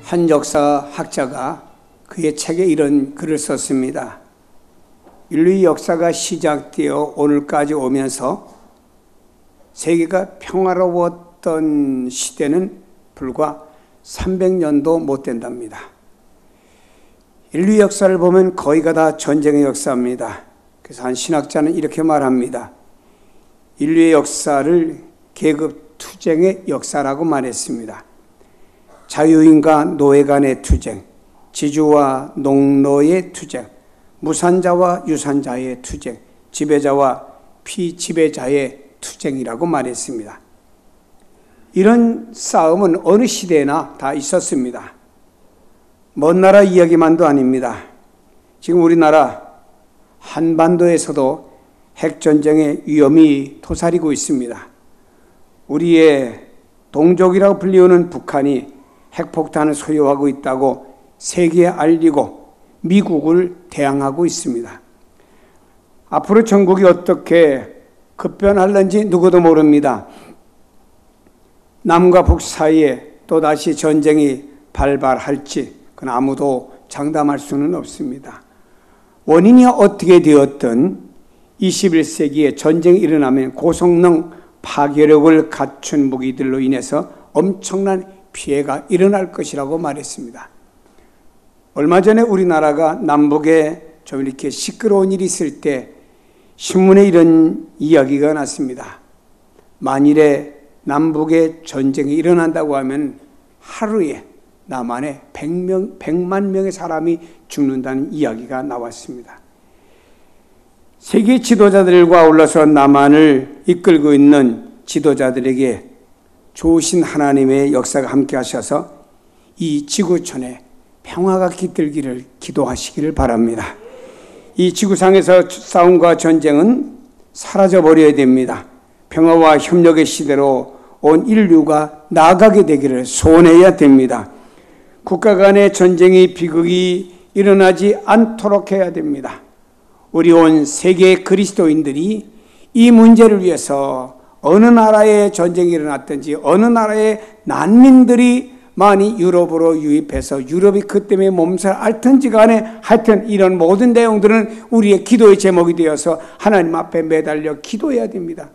한 역사학자가 그의 책에 이런 글을 썼습니다. 인류의 역사가 시작되어 오늘까지 오면서 세계가 평화로웠던 시대는 불과 300년도 못 된답니다. 인류 역사를 보면 거의가 다 전쟁의 역사입니다. 그래서 한 신학자는 이렇게 말합니다. 인류의 역사를 계급 투쟁의 역사라고 말했습니다. 자유인과 노예 간의 투쟁, 지주와 농노의 투쟁, 무산자와 유산자의 투쟁, 지배자와 피지배자의 투쟁이라고 말했습니다. 이런 싸움은 어느 시대나 다 있었습니다. 먼 나라 이야기만도 아닙니다. 지금 우리나라 한반도에서도 핵전쟁의 위험이 도사리고 있습니다. 우리의 동족이라고 불리우는 북한이 핵폭탄을 소유하고 있다고 세계에 알리고 미국을 대항하고 있습니다. 앞으로 전국이 어떻게 급변할는지 누구도 모릅니다. 남과 북 사이에 또다시 전쟁이 발발할지 그건 아무도 장담할 수는 없습니다. 원인이 어떻게 되었든 21세기에 전쟁이 일어나면 고성능 파괴력을 갖춘 무기들로 인해서 엄청난 피해가 일어날 것이라고 말했습니다. 얼마 전에 우리나라가 남북에 좀 이렇게 시끄러운 일이 있을 때 신문에 이런 이야기가 났습니다. 만일에 남북에 전쟁이 일어난다고 하면 하루에 남한에 100만 명의 사람이 죽는다는 이야기가 나왔습니다. 세계 지도자들과 아울러서 남한을 이끌고 있는 지도자들에게 좋으신 하나님의 역사가 함께 하셔서 이 지구촌에 평화가 깃들기를 기도하시기를 바랍니다. 이 지구상에서 싸움과 전쟁은 사라져버려야 됩니다. 평화와 협력의 시대로 온 인류가 나아가게 되기를 소원해야 됩니다. 국가 간의 전쟁이 비극이 일어나지 않도록 해야 됩니다. 우리 온 세계 그리스도인들이 이 문제를 위해서 어느 나라에 전쟁이 일어났든지 어느 나라에 난민들이 많이 유럽으로 유입해서 유럽이 그 때문에 몸살 앓든지 간에 하여튼 이런 모든 내용들은 우리의 기도의 제목이 되어서 하나님 앞에 매달려 기도해야 됩니다.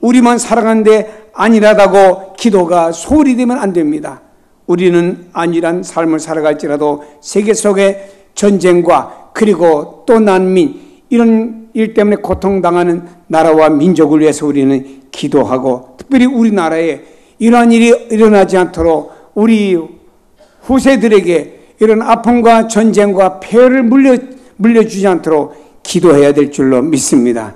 우리만 살아가는데 안일하다고 기도가 소홀히 되면 안 됩니다. 우리는 안일한 삶을 살아갈지라도 세계 속의 전쟁과 그리고 또 난민 이런 일 때문에 고통당하는 나라와 민족을 위해서 우리는 기도하고 특별히 우리나라에 이러한 일이 일어나지 않도록 우리 후세들에게 이런 아픔과 전쟁과 폐해를 물려주지 않도록 기도해야 될 줄로 믿습니다.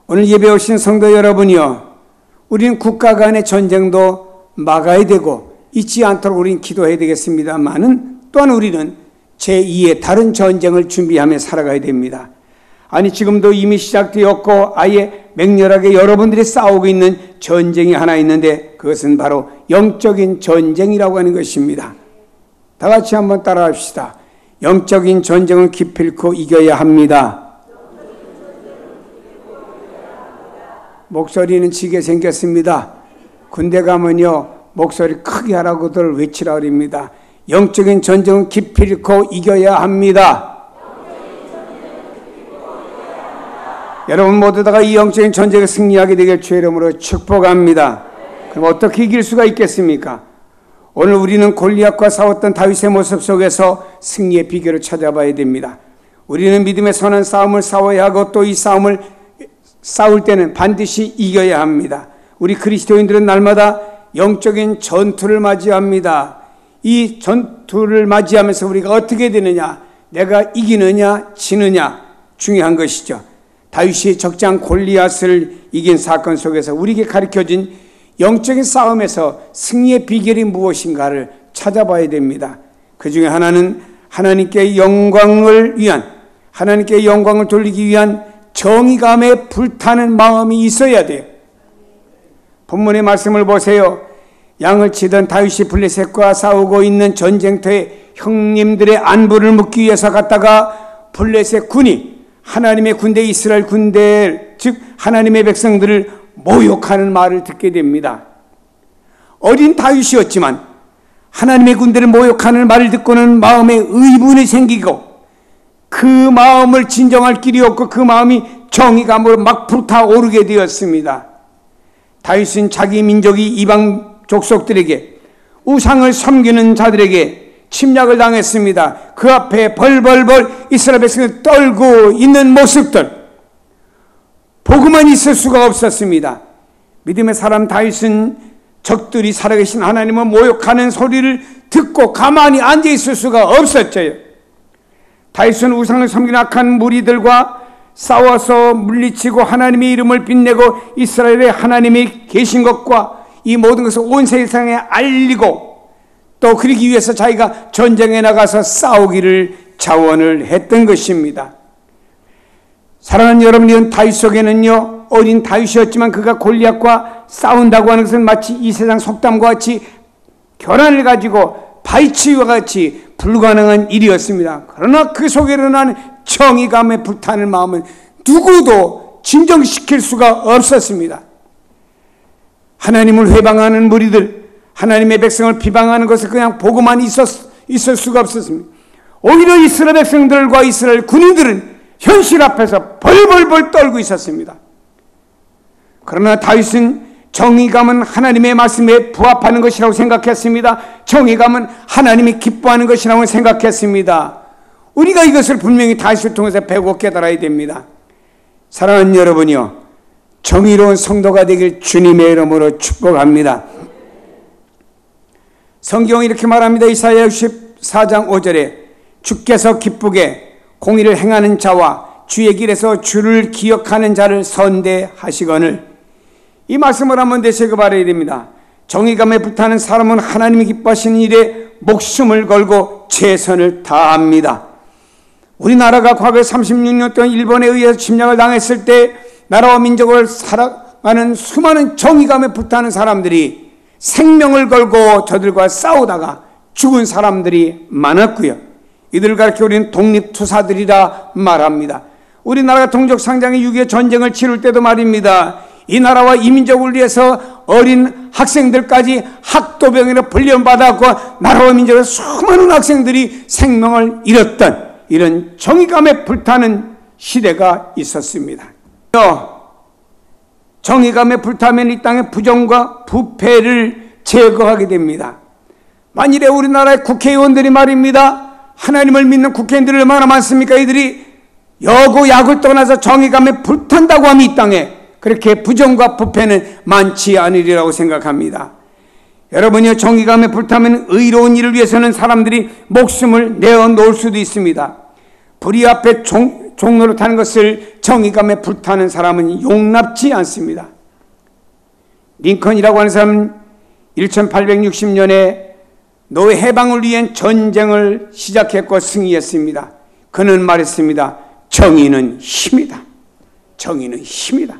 오늘 예배 오신 성도 여러분이요, 우리는 국가 간의 전쟁도 막아야 되고 잊지 않도록 우리는 기도해야 되겠습니다만은 또한 우리는 제2의 다른 전쟁을 준비하며 살아가야 됩니다. 아니 지금도 이미 시작되었고 아예 맹렬하게 여러분들이 싸우고 있는 전쟁이 하나 있는데 그것은 바로 영적인 전쟁이라고 하는 것입니다. 다 같이 한번 따라합시다. 영적인 전쟁을 기필코 이겨야 합니다. 목소리는 지게 생겼습니다. 군대 가면요 목소리 크게 하라고들 외치라 그럽니다. 영적인 전쟁은 기필코 이겨야 합니다. 여러분 모두 다가 이 영적인 전쟁에 승리하게 되길 주의 이름으로 축복합니다. 그럼 어떻게 이길 수가 있겠습니까? 오늘 우리는 골리앗과 싸웠던 다윗의 모습 속에서 승리의 비결을 찾아봐야 됩니다. 우리는 믿음의 선한 싸움을 싸워야 하고 또 이 싸움을 싸울 때는 반드시 이겨야 합니다. 우리 그리스도인들은 날마다 영적인 전투를 맞이합니다. 이 전투를 맞이하면서 우리가 어떻게 되느냐, 내가 이기느냐 지느냐 중요한 것이죠. 다윗이 적장 골리앗을 이긴 사건 속에서 우리에게 가르쳐진 영적인 싸움에서 승리의 비결이 무엇인가를 찾아봐야 됩니다. 그 중에 하나는 하나님께 영광을 위한, 하나님께 영광을 돌리기 위한 정의감에 불타는 마음이 있어야 돼요. 본문의 말씀을 보세요. 양을 치던 다윗이 블레셋과 싸우고 있는 전쟁터에 형님들의 안부를 묻기 위해서 갔다가 블레셋 군이 하나님의 군대 이스라엘 군대 즉 하나님의 백성들을 모욕하는 말을 듣게 됩니다. 어린 다윗이었지만 하나님의 군대를 모욕하는 말을 듣고는 마음에 의분이 생기고 그 마음을 진정할 길이 없고 그 마음이 정의감으로 막 불타오르게 되었습니다. 다윗은 자기 민족이 이방 족속들에게 우상을 섬기는 자들에게 침략을 당했습니다. 그 앞에 벌벌벌 이스라엘 백성을 떨고 있는 모습들 보고만 있을 수가 없었습니다. 믿음의 사람 다윗은 적들이 살아계신 하나님을 모욕하는 소리를 듣고 가만히 앉아있을 수가 없었죠. 다윗은 우상을 섬기는 악한 무리들과 싸워서 물리치고 하나님의 이름을 빛내고 이스라엘에 하나님이 계신 것과 이 모든 것을 온 세상에 알리고 또 그러기 위해서 자기가 전쟁에 나가서 싸우기를 자원을 했던 것입니다. 사랑하는 여러분, 다윗 속에는요, 어린 다윗이었지만 그가 골리앗과 싸운다고 하는 것은 마치 이 세상 속담과 같이 결함을 가지고 바위치기와 같이 불가능한 일이었습니다. 그러나 그 속에 일어나는 정의감에 불타는 마음은 누구도 진정시킬 수가 없었습니다. 하나님을 회방하는 무리들, 하나님의 백성을 비방하는 것을 그냥 보고만 있을 수가 없었습니다. 오히려 이스라엘 백성들과 이스라엘 군인들은 현실 앞에서 벌벌벌 떨고 있었습니다. 그러나 다윗은 정의감은 하나님의 말씀에 부합하는 것이라고 생각했습니다. 정의감은 하나님이 기뻐하는 것이라고 생각했습니다. 우리가 이것을 분명히 다윗을 통해서 배우고 깨달아야 됩니다. 사랑하는 여러분이요, 정의로운 성도가 되길 주님의 이름으로 축복합니다. 성경이 이렇게 말합니다. 이사야 64장 5절에 주께서 기쁘게 공의를 행하는 자와 주의 길에서 주를 기억하는 자를 선대하시거늘. 이 말씀을 한번 되새겨 봐야 됩니다. 정의감에 불타는 사람은 하나님이 기뻐하시는 일에 목숨을 걸고 최선을 다합니다. 우리나라가 과거에 36년 동안 일본에 의해서 침략을 당했을 때 나라와 민족을 살아가는 수많은 정의감에 불타는 사람들이 생명을 걸고 저들과 싸우다가 죽은 사람들이 많았고요. 이들을 가리켜 우리는 독립투사들이라 말합니다. 우리나라가 동족상장의 6.25 전쟁을 치를 때도 말입니다. 이 나라와 이 민족을 위해서 어린 학생들까지 학도병으로 훈련받았고 나라와 민족의 수많은 학생들이 생명을 잃었던 이런 정의감에 불타는 시대가 있었습니다. 정의감에 불타면 이 땅의 부정과 부패를 제거하게 됩니다. 만일에 우리나라의 국회의원들이 말입니다, 하나님을 믿는 국회의원들이 얼마나 많습니까? 이들이 여고 야구를 떠나서 정의감에 불탄다고 하면 이 땅에 그렇게 부정과 부패는 많지 않으리라고 생각합니다. 여러분이 정의감에 불타면 의로운 일을 위해서는 사람들이 목숨을 내어놓을 수도 있습니다. 불의 앞에 종로를 타는 것을 정의감에 불타는 사람은 용납지 않습니다. 링컨이라고 하는 사람은 1860년에 노예 해방을 위한 전쟁을 시작했고 승리했습니다. 그는 말했습니다. 정의는 힘이다. 정의는 힘이다.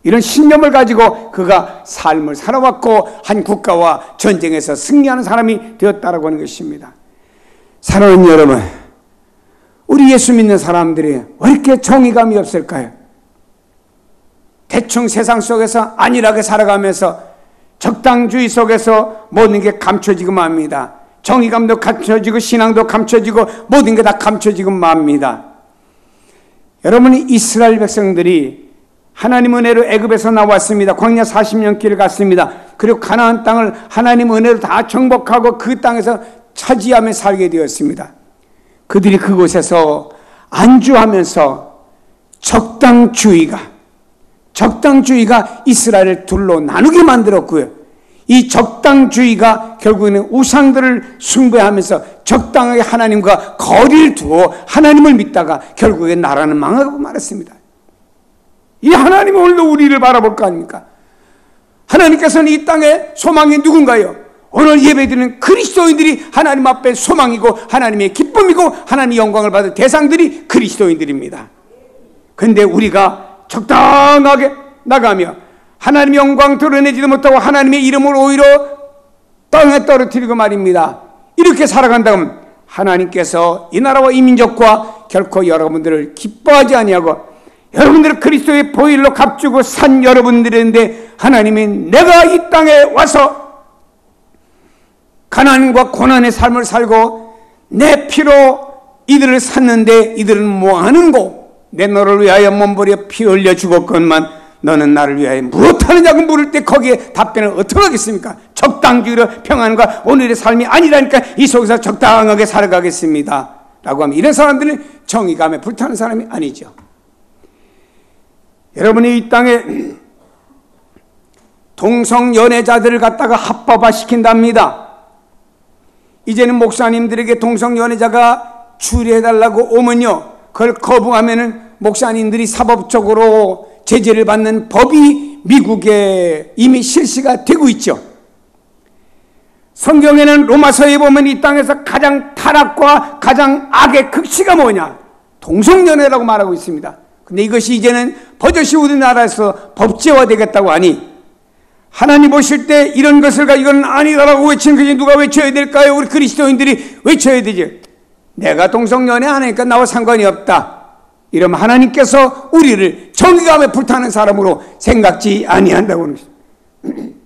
이런 신념을 가지고 그가 삶을 살아왔고 한 국가와 전쟁에서 승리하는 사람이 되었다라고 하는 것입니다. 사랑하는 여러분, 우리 예수 믿는 사람들이 왜 이렇게 정의감이 없을까요? 대충 세상 속에서 안일하게 살아가면서 적당주의 속에서 모든 게 감춰지고 맙니다. 정의감도 감춰지고 신앙도 감춰지고 모든 게 다 감춰지고 맙니다. 여러분이 이스라엘 백성들이 하나님 은혜로 애굽에서 나왔습니다. 광야 40년 길을 갔습니다. 그리고 가나안 땅을 하나님 은혜로 다 정복하고 그 땅에서 차지하며 살게 되었습니다. 그들이 그곳에서 안주하면서 적당주의가 이스라엘을 둘로 나누게 만들었고요. 이 적당주의가 결국에는 우상들을 숭배하면서 적당하게 하나님과 거리를 두어 하나님을 믿다가 결국에 나라는 망하고 말았습니다. 이 하나님은 오늘도 우리를 바라볼 거 아닙니까? 하나님께서는 이 땅에 소망이 누군가요? 오늘 예배드리는 그리스도인들이 하나님 앞에 소망이고 하나님의 기쁨이고 하나님의 영광을 받을 대상들이 그리스도인들입니다. 그런데 우리가 적당하게 나가며 하나님의 영광 드러내지도 못하고 하나님의 이름을 오히려 땅에 떨어뜨리고 말입니다. 이렇게 살아간다면 하나님께서 이 나라와 이 민족과 결코 여러분들을 기뻐하지 아니하고 여러분들을 그리스도의 보혈로 값주고 산 여러분들인데 하나님이 내가 이 땅에 와서 가난과 고난의 삶을 살고 내 피로 이들을 샀는데 이들은 뭐하는고? 내 너를 위하여 몸버려 피 흘려 죽었건만 너는 나를 위하여 무엇하느냐고 물을 때 거기에 답변을 어떻게 하겠습니까? 적당주의로 평안과 오늘의 삶이 아니라니까 이 속에서 적당하게 살아가겠습니다 라고 하면 이런 사람들은 정의감에 불타는 사람이 아니죠. 여러분이 이 땅에 동성연애자들을 갖다가 합법화시킨답니다. 이제는 목사님들에게 동성연애자가 추리해달라고 오면요, 그걸 거부하면은 목사님들이 사법적으로 제재를 받는 법이 미국에 이미 실시가 되고 있죠. 성경에는 로마서에 보면 이 땅에서 가장 타락과 가장 악의 극치가 뭐냐? 동성연애라고 말하고 있습니다. 근데 이것이 이제는 버젓이 우리나라에서 법제화되겠다고 하니 하나님 보실 때 이런 것을 이건 아니다라고 외치는 것이 누가 외쳐야 될까요? 우리 그리스도인들이 외쳐야 되지. 내가 동성연애 안 하니까 나와 상관이 없다. 이러면 하나님께서 우리를 정의감에 불타는 사람으로 생각지 아니한다고 하는 것입니다.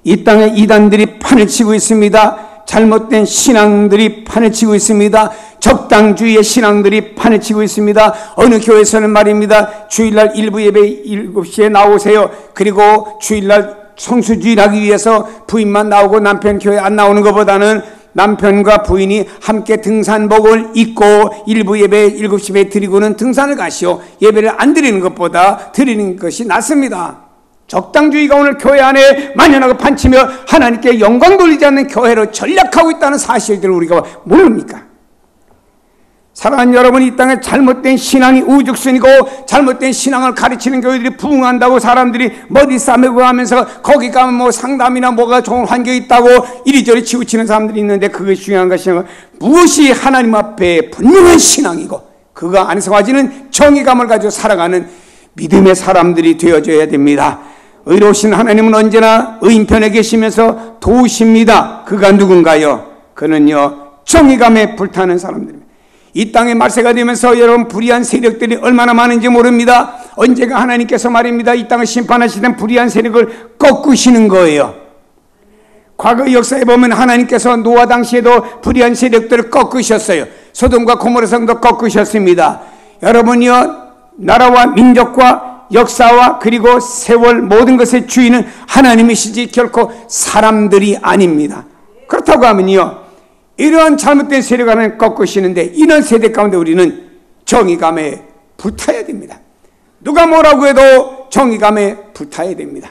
이 땅에 이단들이 판을 치고 있습니다. 잘못된 신앙들이 판을 치고 있습니다. 적당주의의 신앙들이 판을 치고 있습니다. 어느 교회에서는 말입니다. 주일날 일부 예배 7시에 나오세요. 그리고 주일날 성수주일하기 위해서 부인만 나오고 남편 교회 안 나오는 것보다는 남편과 부인이 함께 등산복을 입고 일부 예배 7시에 드리고는 등산을 가시오. 예배를 안 드리는 것보다 드리는 것이 낫습니다. 적당주의가 오늘 교회 안에 만연하고 판치며 하나님께 영광 돌리지 않는 교회로 전락하고 있다는 사실들을 우리가 모릅니까? 사랑하는 여러분, 이 땅에 잘못된 신앙이 우죽순이고 잘못된 신앙을 가르치는 교회들이 부흥한다고 사람들이 머리 싸매고 하면서 거기 가면 뭐 상담이나 뭐가 좋은 환경이 있다고 이리저리 치우치는 사람들이 있는데 그것이 중요한 것이 아니라 무엇이 하나님 앞에 분명한 신앙이고 그거 안에서 가지는 정의감을 가지고 살아가는 믿음의 사람들이 되어줘야 됩니다. 의로우신 하나님은 언제나 의인편에 계시면서 도우십니다. 그가 누군가요? 그는요, 정의감에 불타는 사람들입니다. 이 땅에 말세가 되면서 여러분 불의한 세력들이 얼마나 많은지 모릅니다. 언제가 하나님께서 말입니다. 이 땅을 심판하시는 불의한 세력을 꺾으시는 거예요. 과거 역사에 보면 하나님께서 노아 당시에도 불의한 세력들을 꺾으셨어요. 소돔과 고모라 성도 꺾으셨습니다. 여러분이요, 나라와 민족과 역사와 그리고 세월 모든 것의 주인은 하나님이시지 결코 사람들이 아닙니다. 그렇다고 하면요, 이러한 잘못된 세력 하나님 꺾으시는데 이런 세대 가운데 우리는 정의감에 붙어야 됩니다. 누가 뭐라고 해도 정의감에 붙어야 됩니다.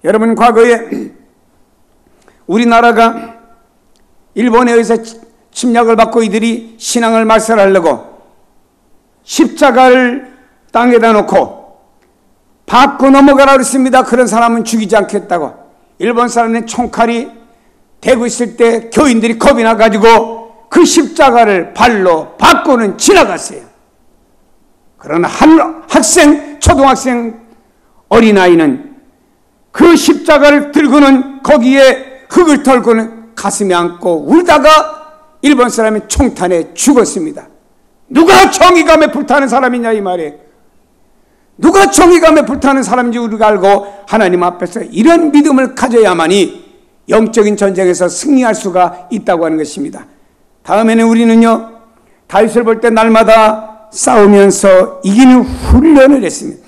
여러분, 과거에 우리나라가 일본에 의해서 침략을 받고 이들이 신앙을 말살하려고 십자가를 땅에다 놓고 받고 넘어가라 그랬습니다. 그런 사람은 죽이지 않겠다고. 일본 사람의 총칼이 대고 있을 때 교인들이 겁이 나가지고 그 십자가를 발로 받고는 지나갔어요. 그러나 한 학생, 초등학생 어린아이는 그 십자가를 들고는 거기에 흙을 털고는 가슴에 안고 울다가 일본 사람이 총탄에 죽었습니다. 누가 정의감에 불타는 사람이냐 이 말이에요. 누가 정의감에 불타는 사람인지 우리가 알고 하나님 앞에서 이런 믿음을 가져야만이 영적인 전쟁에서 승리할 수가 있다고 하는 것입니다. 다음에는 우리는요, 다윗을 볼 때 날마다 싸우면서 이기는 훈련을 했습니다.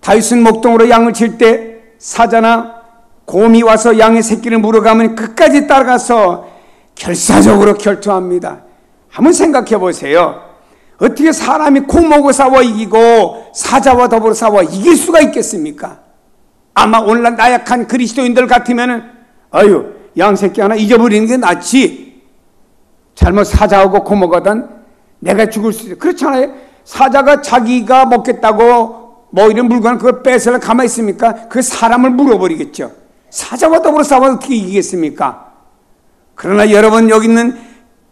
다윗은 목동으로 양을 칠 때 사자나 곰이 와서 양의 새끼를 물어가면 끝까지 따라가서 결사적으로 결투합니다. 한번 생각해 보세요. 어떻게 사람이 곰하고 싸워 이기고 사자와 더불어 싸워 이길 수가 있겠습니까? 아마 오늘날 나약한 그리스도인들 같으면은 아유, 양새끼 하나 잊어버리는 게 낫지. 잘못 사자하고 곰하고든 내가 죽을 수 있어. 그렇잖아요. 사자가 자기가 먹겠다고 뭐 이런 물건을 그걸 뺏으려 가만히 있습니까? 그 사람을 물어버리겠죠. 사자와 더불어 싸워 어떻게 이기겠습니까? 그러나 여러분, 여기 있는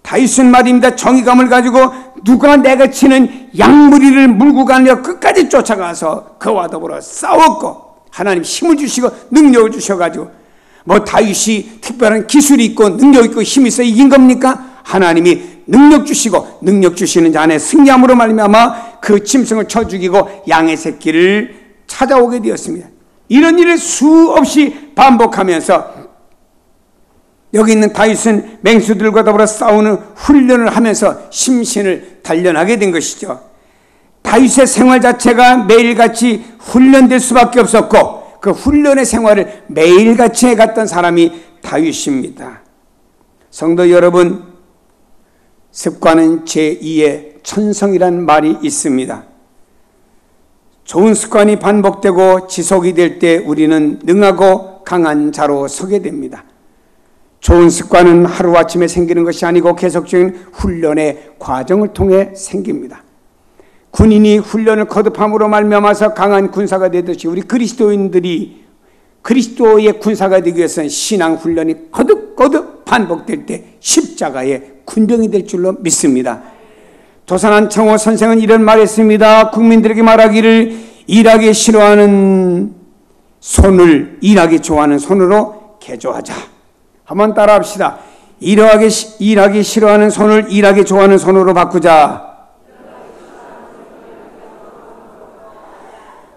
다윗은 말입니다. 정의감을 가지고 누가 내가 치는 양무리를 물고 가느냐 끝까지 쫓아가서 그와 더불어 싸웠고 하나님 힘을 주시고 능력을 주셔가지고 뭐 다윗이 특별한 기술이 있고 능력 있고 힘이 있어 이긴 겁니까? 하나님이 능력 주시고 능력 주시는 자 안에 승리함으로 말미암아 그 짐승을 쳐 죽이고 양의 새끼를 찾아오게 되었습니다. 이런 일을 수없이 반복하면서 여기 있는 다윗은 맹수들과 더불어 싸우는 훈련을 하면서 심신을 단련하게 된 것이죠. 다윗의 생활 자체가 매일같이 훈련될 수밖에 없었고 그 훈련의 생활을 매일같이 해갔던 사람이 다윗입니다. 성도 여러분, 습관은 제2의 천성이라는 말이 있습니다. 좋은 습관이 반복되고 지속이 될 때 우리는 능하고 강한 자로 서게 됩니다. 좋은 습관은 하루아침에 생기는 것이 아니고 계속적인 훈련의 과정을 통해 생깁니다. 군인이 훈련을 거듭함으로 말미암아서 강한 군사가 되듯이 우리 그리스도인들이 그리스도의 군사가 되기 위해서는 신앙 훈련이 거듭 반복될 때 십자가의 군병이 될 줄로 믿습니다. 도산한 청호 선생은 이런 말했습니다. 국민들에게 말하기를 일하기 싫어하는 손을 일하기 좋아하는 손으로 개조하자. 한번 따라합시다. 일하기 싫어하는 손을 일하기 좋아하는 손으로 바꾸자.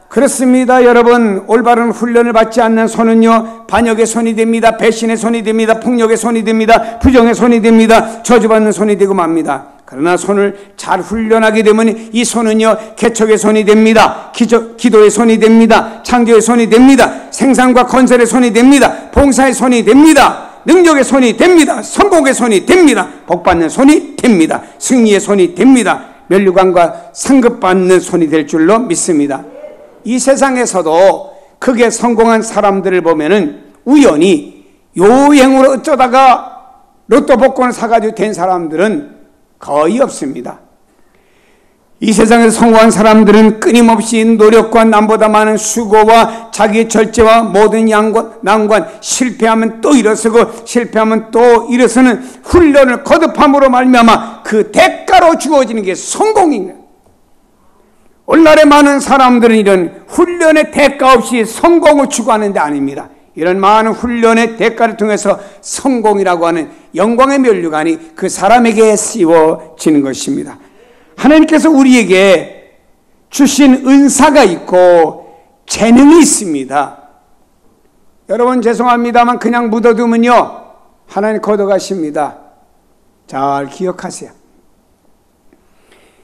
그렇습니다. 여러분, 올바른 훈련을 받지 않는 손은요, 반역의 손이 됩니다. 배신의 손이 됩니다. 폭력의 손이 됩니다. 부정의 손이 됩니다. 저주받는 손이 되고 맙니다. 그러나 손을 잘 훈련하게 되면 이 손은요, 개척의 손이 됩니다. 기도의 손이 됩니다. 창조의 손이 됩니다. 생산과 건설의 손이 됩니다. 봉사의 손이 됩니다. 능력의 손이 됩니다. 성공의 손이 됩니다. 복받는 손이 됩니다. 승리의 손이 됩니다. 면류관과 상급받는 손이 될 줄로 믿습니다. 이 세상에서도 크게 성공한 사람들을 보면은 우연히 요행으로 어쩌다가 로또 복권을 사가지고 된 사람들은 거의 없습니다. 이 세상에서 성공한 사람들은 끊임없이 노력과 남보다 많은 수고와 자기의 절제와 모든 난관, 실패하면 또 일어서고 실패하면 또 일어서는 훈련을 거듭함으로 말미암아 그 대가로 주어지는 게 성공입니다. 오늘날의 많은 사람들은 이런 훈련의 대가 없이 성공을 추구하는 데 아닙니다. 이런 많은 훈련의 대가를 통해서 성공이라고 하는 영광의 면류관이 그 사람에게 씌워지는 것입니다. 하나님께서 우리에게 주신 은사가 있고 재능이 있습니다. 여러분 죄송합니다만 그냥 묻어두면요 하나님 걷어가십니다. 잘 기억하세요.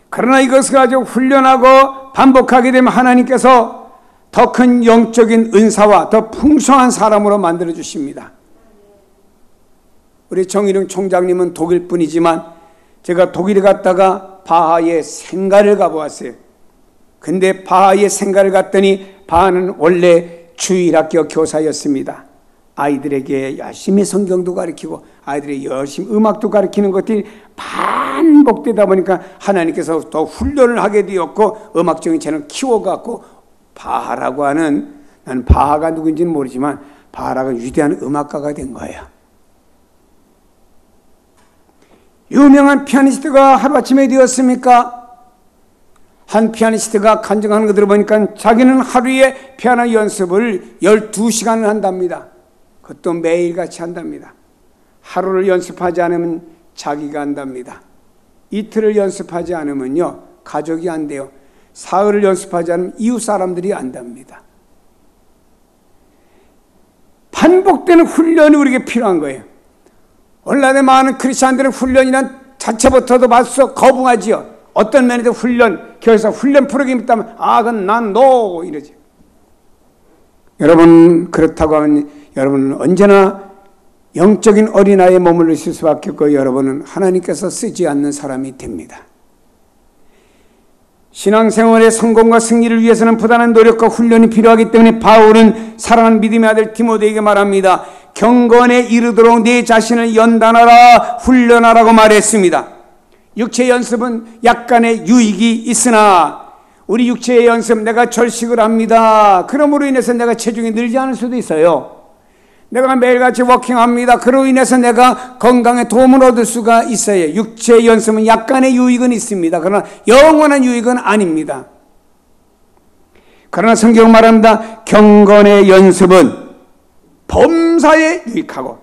그러나 이것을 가지고 훈련하고 반복하게 되면 하나님께서 더 큰 영적인 은사와 더 풍성한 사람으로 만들어 주십니다. 우리 정일용 총장님은 독일 분이지만 제가 독일에 갔다가 바하의 생가를 가보았어요. 근데 바하의 생가를 갔더니 바하는 원래 주일학교 교사였습니다. 아이들에게 열심히 성경도 가르치고 아이들에게 열심히 음악도 가르치는 것들이 반복되다 보니까 하나님께서 더 훈련을 하게 되었고 음악적인 재능을 키워갖고 바하라고 하는, 나는 바하가 누군지는 모르지만 바하라가 위대한 음악가가 된 거예요. 유명한 피아니스트가 하루아침에 되었습니까? 한 피아니스트가 간증하는 거 들어보니까 자기는 하루에 피아노 연습을 12시간을 한답니다. 그것도 매일같이 한답니다. 하루를 연습하지 않으면 자기가 한답니다. 이틀을 연습하지 않으면요 가족이 안 돼요. 사흘을 연습하지 않으면 이웃 사람들이 안답니다. 반복되는 훈련이 우리에게 필요한 거예요. 오늘날의 많은 크리스찬들은 훈련이란 자체부터도 맞서 거부하지요. 어떤 면에서 훈련, 교회에서 훈련 프로그램이 있다면 그건 난 노 이러지. 여러분 그렇다고 하면 여러분은 언제나 영적인 어린아이에 머물러 있을 수밖에 없고 여러분은 하나님께서 쓰지 않는 사람이 됩니다. 신앙생활의 성공과 승리를 위해서는 부단한 노력과 훈련이 필요하기 때문에 바울은 사랑하는 믿음의 아들 디모데에게 말합니다. 경건에 이르도록 내 자신을 연단하라 훈련하라고 말했습니다. 육체 연습은 약간의 유익이 있으나 우리 육체의 연습, 내가 절식을 합니다. 그러므로 인해서 내가 체중이 늘지 않을 수도 있어요. 내가 매일같이 워킹합니다. 그로 인해서 내가 건강에 도움을 얻을 수가 있어요. 육체의 연습은 약간의 유익은 있습니다. 그러나 영원한 유익은 아닙니다. 그러나 성경 말합니다. 경건의 연습은 범사에 유익하고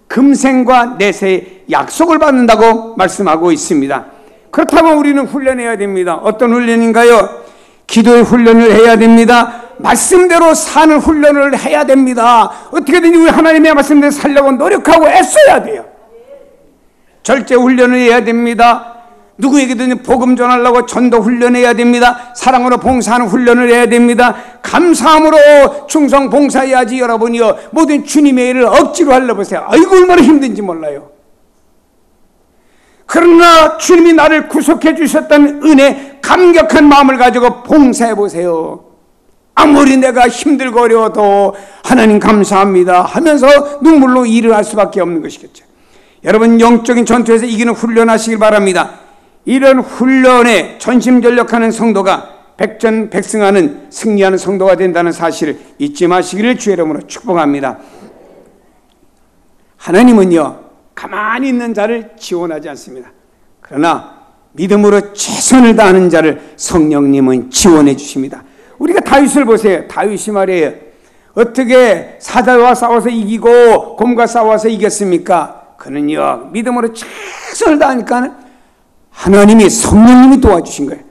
금생과 내세의 약속을 받는다고 말씀하고 있습니다. 그렇다면 우리는 훈련해야 됩니다. 어떤 훈련인가요? 기도의 훈련을 해야 됩니다. 말씀대로 사는 훈련을 해야 됩니다. 어떻게든지 우리 하나님의 말씀대로 살려고 노력하고 애써야 돼요. 절제 훈련을 해야 됩니다. 누구에게든 복음 전하려고 전도 훈련해야 됩니다. 사랑으로 봉사하는 훈련을 해야 됩니다. 감사함으로 충성 봉사해야지. 여러분이요, 모든 주님의 일을 억지로 하려 보세요. 아이고 얼마나 힘든지 몰라요. 그러나 주님이 나를 구속해 주셨다는 은혜, 감격한 마음을 가지고 봉사해 보세요. 아무리 내가 힘들고 어려워도 하나님 감사합니다 하면서 눈물로 일을 할 수밖에 없는 것이겠죠. 여러분, 영적인 전투에서 이기는 훈련하시길 바랍니다. 이런 훈련에 전심전력하는 성도가 백전백승하는, 승리하는 성도가 된다는 사실을 잊지 마시기를 주의 이름으로 축복합니다. 하나님은요, 가만히 있는 자를 지원하지 않습니다. 그러나 믿음으로 최선을 다하는 자를 성령님은 지원해 주십니다. 우리가 다윗을 보세요. 다윗이 말이에요, 어떻게 사자와 싸워서 이기고 곰과 싸워서 이겼습니까? 그는요, 믿음으로 최선을 다하니까 하나님이, 성령님이 도와주신 거예요.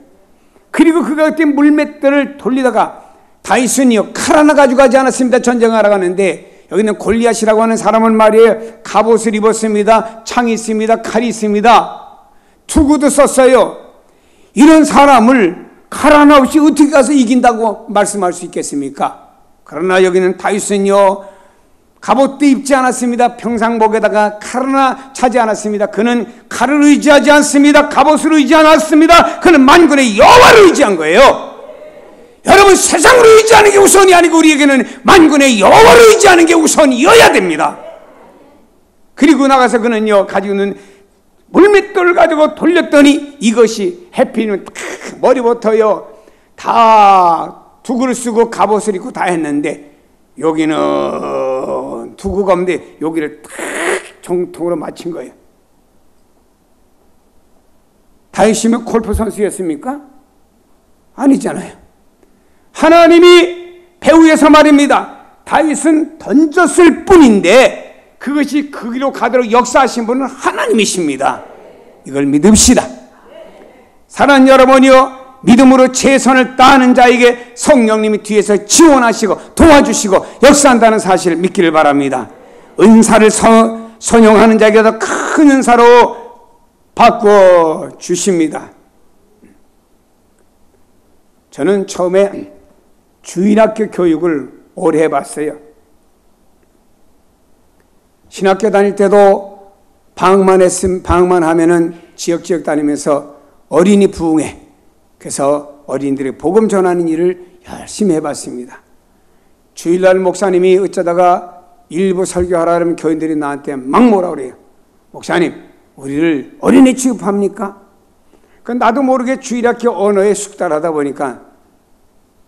그리고 그가 그때 물맷들을 돌리다가, 다윗은요 칼 하나 가지고 가지 않았습니다. 전쟁하러 가는데 여기는 골리앗이라고 하는 사람은 말이에요, 갑옷을 입었습니다. 창이 있습니다. 칼이 있습니다. 투구도 썼어요. 이런 사람을 칼 하나 없이 어떻게 가서 이긴다고 말씀할 수 있겠습니까? 그러나 여기는 다윗은요, 갑옷도 입지 않았습니다. 평상복에다가 칼 하나 차지 않았습니다. 그는 칼을 의지하지 않습니다. 갑옷을 의지하지 않았습니다. 그는 만군의 여호와를 의지한 거예요. 여러분, 세상을 의지하는 게 우선이 아니고 우리에게는 만군의 여호와를 의지하는 게 우선이어야 됩니다. 그리고 나가서 그는요, 가지고 있는 물맷돌을 가지고 돌렸더니 이것이 해피는 머리부터요 다 두구를 쓰고 갑옷을 입고 다 했는데, 여기는 두구가 없는데 여기를 탁 정통으로 맞힌 거예요. 다윗이면 골프 선수였습니까? 아니잖아요. 하나님이 배후에서 말입니다. 다윗은 던졌을 뿐인데 그것이 그 길로 가도록 역사하신 분은 하나님이십니다. 이걸 믿읍시다. 사랑하는 여러분이요, 믿음으로 최선을 다하는 자에게 성령님이 뒤에서 지원하시고 도와주시고 역사한다는 사실을 믿기를 바랍니다. 은사를 선용하는 자에게 더 큰 은사로 바꿔주십니다. 저는 처음에 주일학교 교육을 오래 해봤어요. 신학교 다닐 때도 방학만 하면은 지역 다니면서 어린이 부흥회, 그래서 어린이들의 복음 전하는 일을 열심히 해봤습니다. 주일날 목사님이 어쩌다가 일부 설교하라 그러면 교인들이 나한테 막 뭐라 그래요. 목사님, 우리를 어린이 취급합니까? 나도 모르게 주일학교 언어에 숙달하다 보니까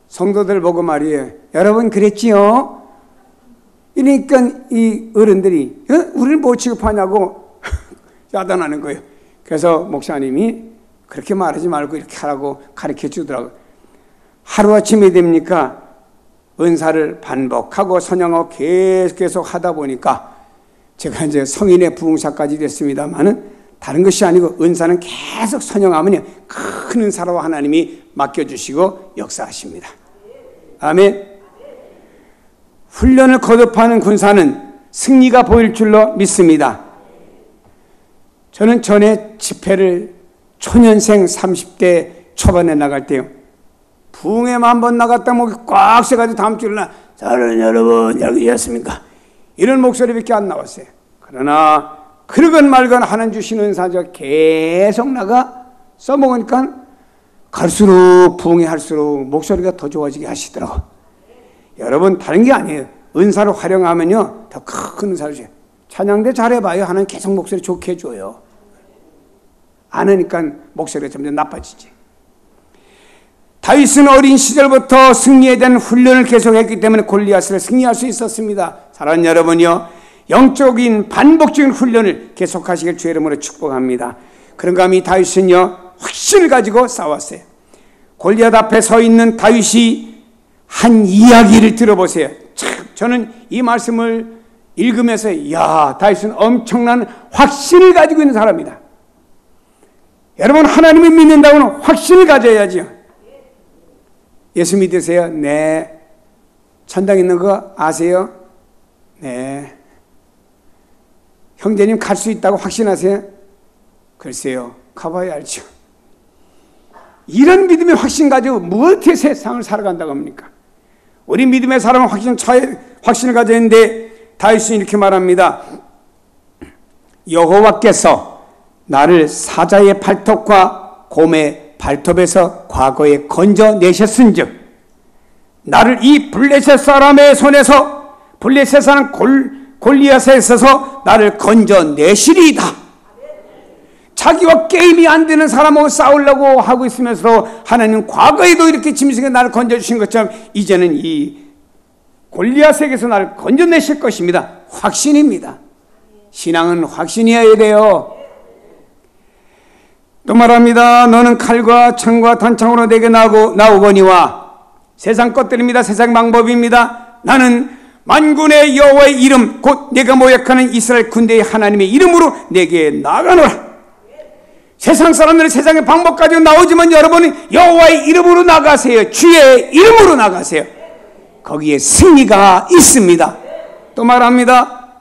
성도들 보고 말이에요, 여러분 그랬지요? 이러니까 이 어른들이 우리를 뭐 취급하냐고 야단하는 거예요. 그래서 목사님이 그렇게 말하지 말고 이렇게 하라고 가르쳐 주더라고요. 하루아침이 됩니까? 은사를 반복하고 선양하고 계속 하다 보니까 제가 이제 성인의 부흥사까지 됐습니다만은 다른 것이 아니고 은사는 계속 선양하면요 큰 은사로 하나님이 맡겨주시고 역사하십니다. 아멘. 훈련을 거듭하는 군사는 승리가 보일 줄로 믿습니다. 저는 전에 집회를 초년생 30대 초반에 나갈 때요, 부흥회만 한번 나갔다 목이 꽉 새가지고 다음 주일 날 사랑하는 여러분 여기 계십니까? 이런 목소리밖에 안 나왔어요. 그러나 그러건 말건 하나님 주신 은사죠. 계속 나가 써먹으니까 갈수록 부흥회 할수록 목소리가 더 좋아지게 하시더라고요. 여러분, 다른 게 아니에요. 은사를 활용하면요 더 큰 은사를 줘요. 찬양대 잘해봐요. 하나님 계속 목소리 좋게 해줘요. 안 하니까 목소리가 점점 나빠지지. 다윗은 어린 시절부터 승리에 대한 훈련을 계속했기 때문에 골리앗을 승리할 수 있었습니다. 사랑하는 여러분이요, 영적인 반복적인 훈련을 계속하시길 주의 이름으로 축복합니다. 그런가 하면 다윗은요 확신을 가지고 싸웠어요. 골리앗 앞에 서 있는 다윗이 한 이야기를 들어보세요. 참, 저는 이 말씀을 읽으면서 다윗은 엄청난 확신을 가지고 있는 사람이다. 여러분, 하나님을 믿는다고는 확신을 가져야죠. 예수 믿으세요? 네. 천당 있는 거 아세요? 네. 형제님 갈 수 있다고 확신하세요? 글쎄요. 가봐야 알죠. 이런 믿음의 확신 가지고 무엇에 세상을 살아간다고 합니까? 우리 믿음의 사람은 확신을 가져야 하는데 다윗은 이렇게 말합니다. 여호와께서 나를 사자의 발톱과 곰의 발톱에서 과거에 건져내셨은즉 나를 이 블레셋 사람의 손에서 블레셋 사람 골리앗에 있어서 나를 건져내시리이다. 자기와 게임이 안 되는 사람하고 싸우려고 하고 있으면서 하나님 과거에도 이렇게 짐승에 나를 건져주신 것처럼 이제는 이 골리앗에게서 나를 건져내실 것입니다. 확신입니다. 신앙은 확신이어야 돼요. 또 말합니다. 너는 칼과 창과 단창으로 내게 나오거니와 세상 것들입니다. 세상 방법입니다. 나는 만군의 여호와의 이름 곧 내가 모욕하는 이스라엘 군대의 하나님의 이름으로 내게 나아가노라. 세상 사람들은 세상의 방법 가지고 나오지만 여러분은 여호와의 이름으로 나가세요. 주의 이름으로 나가세요. 거기에 승리가 있습니다. 또 말합니다.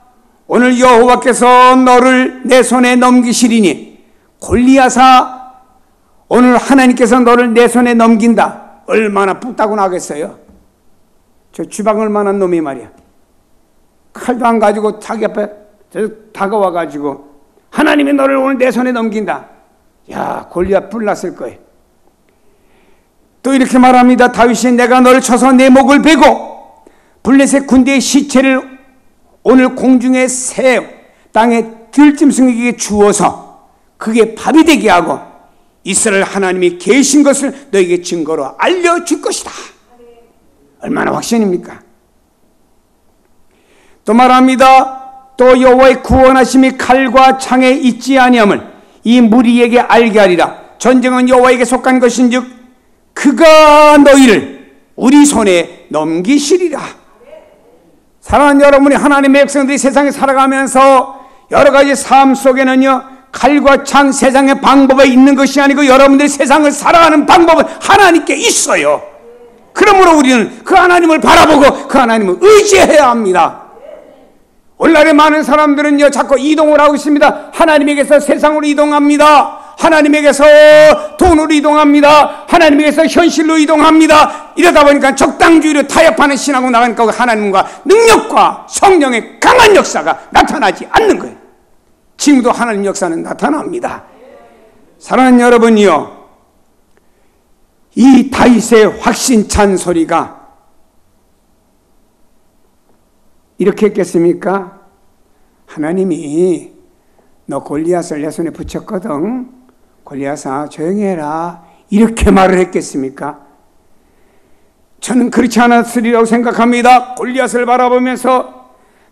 오늘 여호와께서 너를 내 손에 넘기시리니 골리앗아 오늘 하나님께서 너를 내 손에 넘긴다. 얼마나 뿌따구나겠어요. 저 주방을 만한 놈이 말이야. 칼도 안 가지고 자기 앞에 다가와 가지고 하나님이 너를 오늘 내 손에 넘긴다. 야, 골리앗 뿔났을 거예요. 또 이렇게 말합니다. 다윗이 내가 너를 쳐서 내 목을 베고 블레셋 군대의 시체를 오늘 공중의 새 땅의 들짐승에게 주어서 그게 밥이 되게 하고 이스라엘 하나님이 계신 것을 너에게 증거로 알려줄 것이다. 얼마나 확신입니까? 또 말합니다. 또 여호와의 구원하심이 칼과 창에 있지 아니함을 이 무리에게 알게 하리라. 전쟁은 여호와에게 속한 것인즉 그가 너희를 우리 손에 넘기시리라. 사랑하는 여러분이 하나님의 백성들이 세상에 살아가면서 여러 가지 삶 속에는요 칼과 창 세상의 방법에 있는 것이 아니고 여러분들이 세상을 살아가는 방법은 하나님께 있어요. 그러므로 우리는 그 하나님을 바라보고 그 하나님을 의지해야 합니다. 오늘날에 많은 사람들은요 자꾸 이동을 하고 있습니다. 하나님에게서 세상으로 이동합니다. 하나님에게서 돈으로 이동합니다. 하나님에게서 현실로 이동합니다. 이러다 보니까 적당주의로 타협하는 신앙으로 나가니까 하나님과 능력과 성령의 강한 역사가 나타나지 않는 거예요. 지금도 하나님 역사는 나타납니다. 사랑하는 여러분이요, 이 다윗의 확신찬 소리가 이렇게 했겠습니까? 하나님이 너 골리앗을 내 손에 붙였거든. 골리앗아 조용히 해라. 이렇게 말을 했겠습니까? 저는 그렇지 않았으리라고 생각합니다. 골리앗을 바라보면서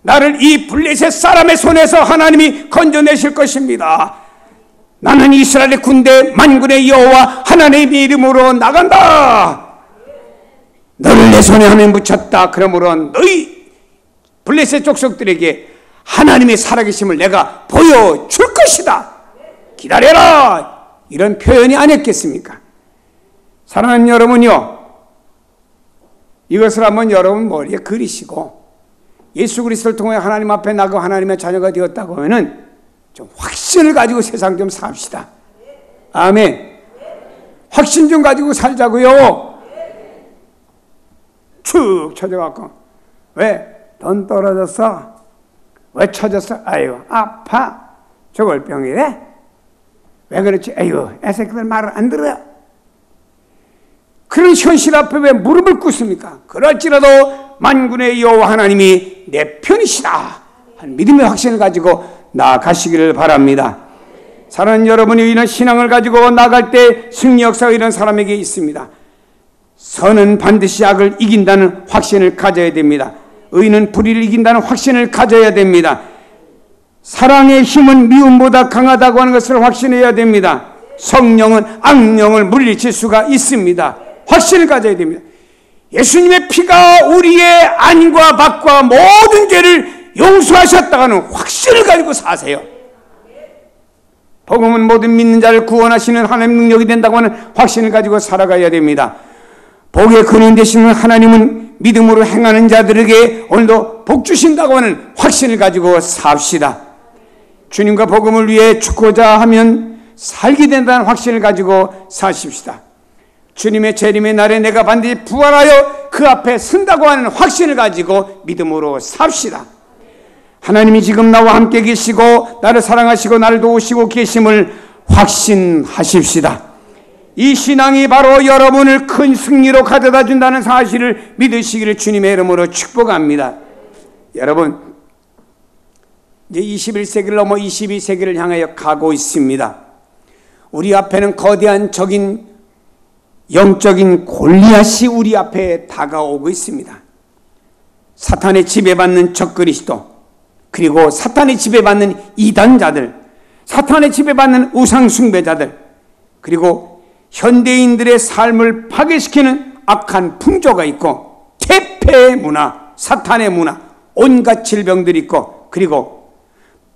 나를 이 블레셋 사람의 손에서 하나님이 건져내실 것입니다. 나는 이스라엘의 군대 만군의 여호와 하나님의 이름으로 나간다. 너를 내 손에 하나님 붙였다. 그러므로 너희 블레셋 족속들에게 하나님의 살아계심을 내가 보여줄 것이다. 기다려라. 이런 표현이 아니었겠습니까? 사랑하는 여러분요, 이것을 한번 여러분 머리에 그리시고 예수 그리스도를 통해 하나님 앞에 나가 하나님의 자녀가 되었다고 하면은 좀 확신을 가지고 세상 좀 삽시다. 아멘. 확신 좀 가지고 살자고요. 축 쳐져갖고 왜? 돈 떨어졌어? 왜 쳐졌어? 아이고 아파. 저걸 병이래? 왜 그렇지? 아이고 애새끼들 말을 안 들어요. 그런 현실 앞에 왜 무릎을 꿇습니까? 그럴지라도 만군의 여호와 하나님이 내 편이시다 한 믿음의 확신을 가지고 나아가시기를 바랍니다. 사랑하는 여러분이 이런 신앙을 가지고 나갈 때 승리 역사가 이런 사람에게 있습니다. 선은 반드시 악을 이긴다는 확신을 가져야 됩니다. 의는 불의를 이긴다는 확신을 가져야 됩니다. 사랑의 힘은 미움보다 강하다고 하는 것을 확신해야 됩니다. 성령은 악령을 물리칠 수가 있습니다. 확신을 가져야 됩니다. 예수님의 피가 우리의 안과 밖과 모든 죄를 용서하셨다는 확신을 가지고 사세요. 복음은 모든 믿는 자를 구원하시는 하나님의 능력이 된다고 하는 확신을 가지고 살아가야 됩니다. 복의 근원 되시는 하나님은 믿음으로 행하는 자들에게 오늘도 복 주신다고 하는 확신을 가지고 삽시다. 주님과 복음을 위해 죽고자 하면 살게 된다는 확신을 가지고 사십시다. 주님의 재림의 날에 내가 반드시 부활하여 그 앞에 선다고 하는 확신을 가지고 믿음으로 삽시다. 하나님이 지금 나와 함께 계시고 나를 사랑하시고 나를 도우시고 계심을 확신하십시다. 이 신앙이 바로 여러분을 큰 승리로 가져다 준다는 사실을 믿으시기를 주님의 이름으로 축복합니다. 여러분, 이제 21세기를 넘어 22세기를 향하여 가고 있습니다. 우리 앞에는 거대한 적인 영적인 골리앗이 우리 앞에 다가오고 있습니다. 사탄의 지배받는 적그리스도, 그리고 사탄의 지배받는 이단자들, 사탄의 지배받는 우상숭배자들, 그리고 현대인들의 삶을 파괴시키는 악한 풍조가 있고 퇴폐의 문화, 사탄의 문화, 온갖 질병들이 있고, 그리고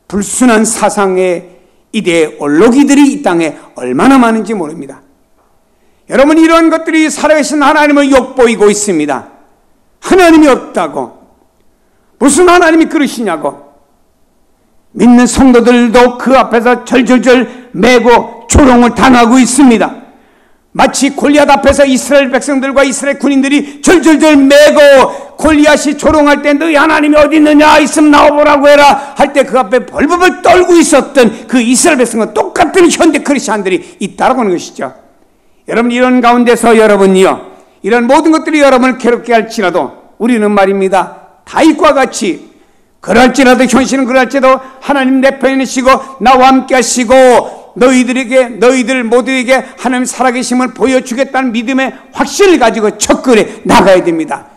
불순한 사상의 이데올로기들이 이 땅에 얼마나 많은지 모릅니다. 여러분, 이런 것들이 살아계신 하나님을 욕보이고 있습니다. 하나님이 없다고, 무슨 하나님이 그러시냐고. 믿는 성도들도 그 앞에서 절절절 매고 조롱을 당하고 있습니다. 마치 골리앗 앞에서 이스라엘 백성들과 이스라엘 군인들이 절절절 매고 골리앗이 조롱할 때 너희 하나님이 어디 있느냐, 있으면 나와보라고 해라 할 때 그 앞에 벌벌벌 떨고 있었던 그 이스라엘 백성과 똑같은 현대 크리스찬들이 있다라고 하는 것이죠. 여러분, 이런 가운데서 여러분이요, 이런 모든 것들이 여러분을 괴롭게 할지라도 우리는 말입니다, 다윗과 같이 그럴지라도, 현실은 그럴지라도 하나님 내 편이시고 나와 함께 하시고 너희들 모두에게 하나님 살아계심을 보여주겠다는 믿음의 확신을 가지고 접근해 나가야 됩니다.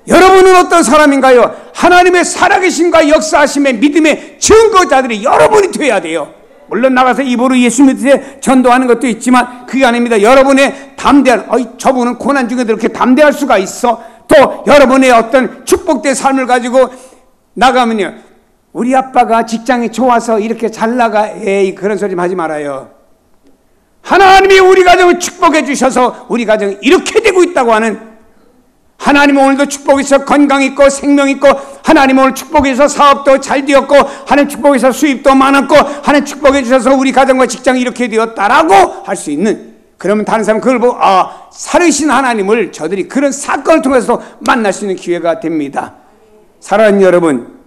여러분은 어떤 사람인가요? 하나님의 살아계심과 역사하심의 믿음의 증거자들이 여러분이 되어야 돼요. 물론 나가서 입으로 예수 믿으세요 전도하는 것도 있지만 그게 아닙니다. 여러분의 담대한, 저분은 고난 중에도 이렇게 담대할 수가 있어. 또 여러분의 어떤 축복된 삶을 가지고 나가면요, 우리 아빠가 직장이 좋아서 이렇게 잘 나가, 에이, 그런 소리 좀 하지 말아요. 하나님이 우리 가정을 축복해 주셔서 우리 가정이 이렇게 되고 있다고 하는, 하나님 오늘도 축복해서 건강 있고 생명 있고, 하나님 오늘 축복해서 사업도 잘 되었고, 하나님 축복해서 수입도 많았고, 하나님 축복해 주셔서 우리 가정과 직장이 이렇게 되었다라고 할 수 있는, 그러면 다른 사람은 그걸 보고 살으신 하나님을 저들이 그런 사건을 통해서 만날 수 있는 기회가 됩니다. 사랑하는 여러분,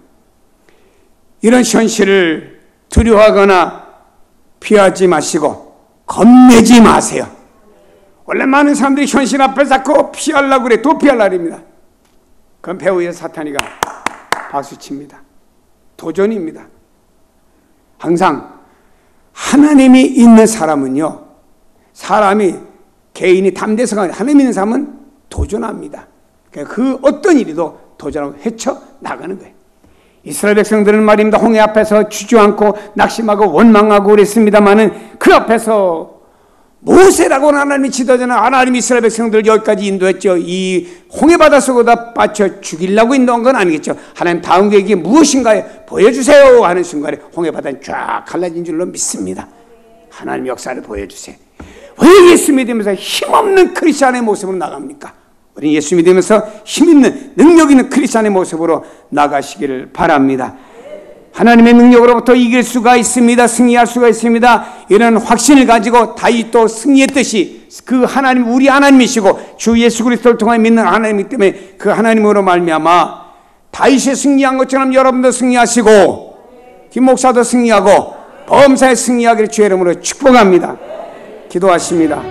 이런 현실을 두려워하거나 피하지 마시고 겁내지 마세요. 원래 많은 사람들이 현실 앞에 자꾸 피하려고 그래. 도피하려고 합니다. 그건 배후에 사탄이가 박수칩니다. 도전입니다. 항상 하나님이 있는 사람은요, 사람이 개인이 담대해서가 아니라 하나님 있는 사람은 도전합니다. 그 어떤 일이도 도전하고 헤쳐나가는 거예요. 이스라엘 백성들은 말입니다, 홍해 앞에서 주저앉고 낙심하고 원망하고 그랬습니다마는 그 앞에서 모세라고 하나님이 지도자는 하나님이 이스라엘 백성들을 여기까지 인도했죠. 이 홍해 바다 속에다 빠져 죽이려고 인도한 건 아니겠죠. 하나님 다음 계획이 무엇인가요? 보여주세요 하는 순간에 홍해 바다는 쫙 갈라진 줄로 믿습니다. 하나님 역사를 보여주세요. 왜 예수 믿으면서 힘없는 크리스찬의 모습으로 나갑니까? 우리 예수 믿으면서 힘있는 능력 있는 크리스찬의 모습으로 나가시기를 바랍니다. 하나님의 능력으로부터 이길 수가 있습니다. 승리할 수가 있습니다. 이런 확신을 가지고 다윗도 승리했듯이 그 하나님, 우리 하나님이시고 주 예수 그리스도를 통해 믿는 하나님이기 때문에 그 하나님으로 말미암아 다윗이 승리한 것처럼 여러분도 승리하시고 김 목사도 승리하고 범사에 승리하기를 주의 이름으로 축복합니다. 기도하십니다.